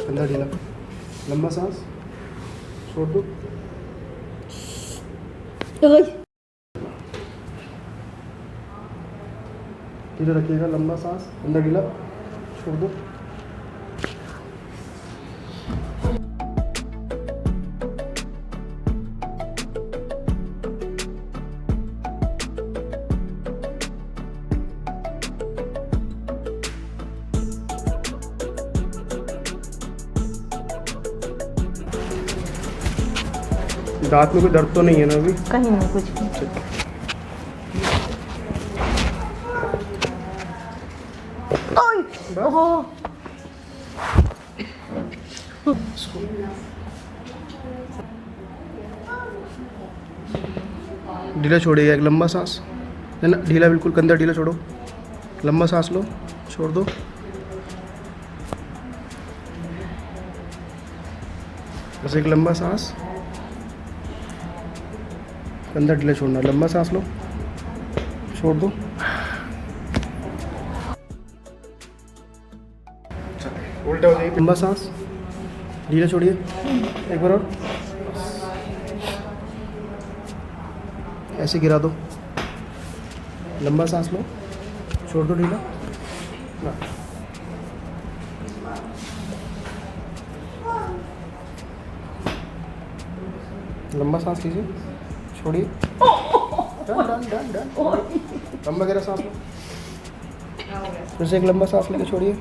कंधा ढीला, लंबा सांस, छोड़ दो। धीरे रखिएगा, लंबा सांस, कंधा ढीला, छोड़ दो। दांत में कोई दर्द तो नहीं है ना अभी? कहीं नहीं, कुछ नहीं। ओह, ढीला छोड़िएगा, एक लंबा सांस, है ना, ढीला बिल्कुल, कंधा ढीला छोड़ो, लंबा सांस लो, छोड़ दो। बस एक लंबा सांस, कंधा ढीला छोड़ना, लंबा सांस लो, छोड़ दो। उल्टा हो जाइए, लंबा सांस, ढीला छोड़िए, एक बार और, ऐसे गिरा दो, लंबा सांस लो, छोड़ दो ढीला। लंबा सांस लीजिए, छोड़िए, डन डन डन डन, लंबा गहरा सांस लो, फिर से एक लंबा सांस लेके छोड़िए।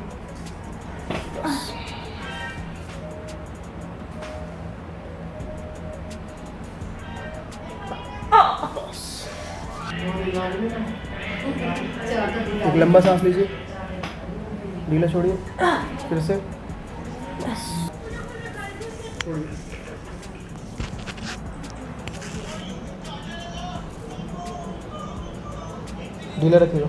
एक लंबा सांस लीजिए, ढीला छोड़िए, फिर से छोड़िए। ढीला रखिएगा।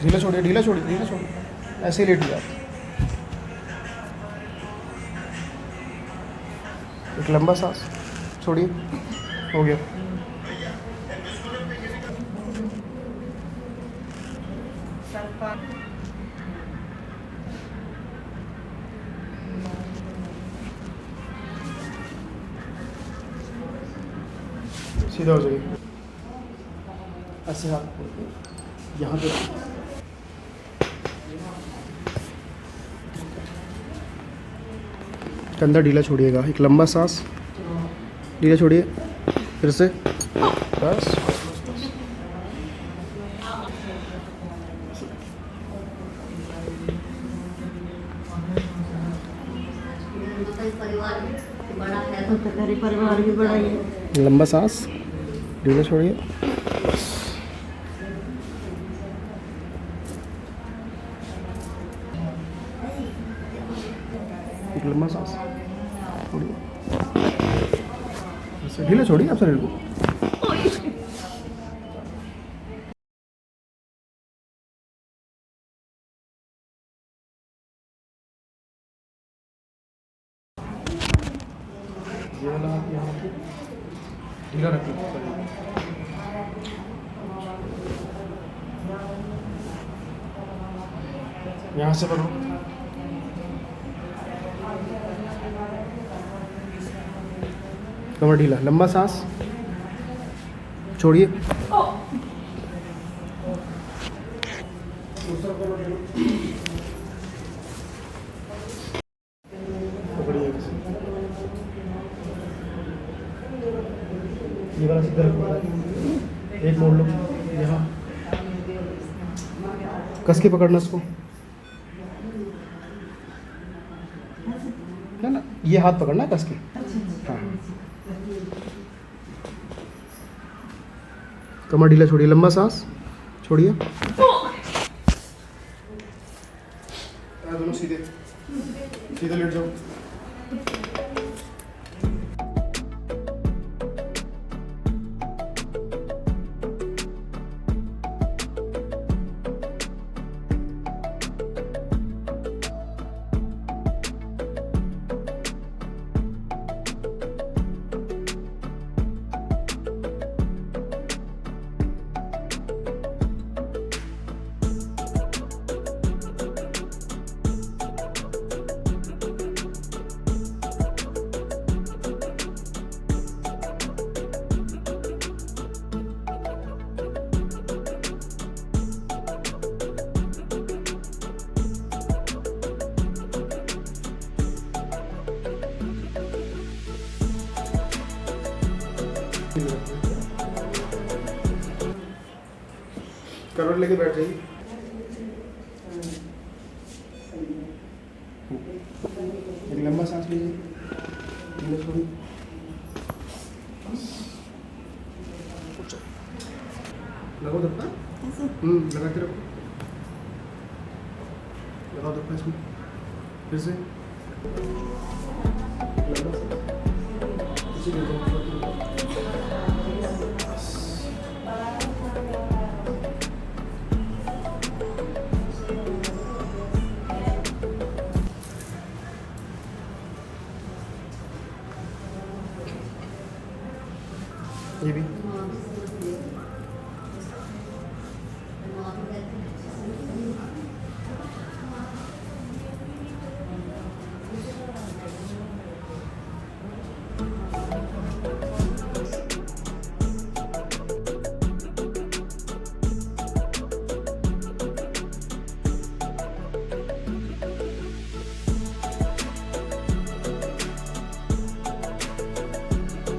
ढीला छोड़िए, ढीला छोड़िए, ढीला छोड़िए, ऐसे ही लेटिए आप। एक लंबा सांस, छोड़िए, हो गया। सीधा हो जाइए, ऐसे हाथ यहाँ पे, कंधा ढीला छोड़िएगा, एक लंबा सांस, ढीला छोड़िए, फिर से, बस। परिवार भी बड़ा ही है। लंबा सांस, ढीला छोड़िए, एक लंबा सांस, छोड़िए, ढीला छोड़िए आप शरीर को। ये वाला हाथ यहाँ पे ढीला रखिए, यहाँ से पकड़ो, कमर ढीला, लंबा सांस, छोड़िए, पकड़िए, ये वाला सीधा रखो, एक मोड़ लो, यहाँ कस के पकड़ना इसको, है ना, ये हाथ पकड़ना है कस के। हाँ, कमर ढीला छोड़िए, लंबा सांस, छोड़िए, दोनों सीधे सीधे लेट जाओ। करवट लेके बैठ जाइए। एक लंबा सांस लीजिए, अंदर छोड़िए। लगाओ धक्का। लगा के रखो। लगाओ धक्का इसमें, फिर से लंबा सांस। इसी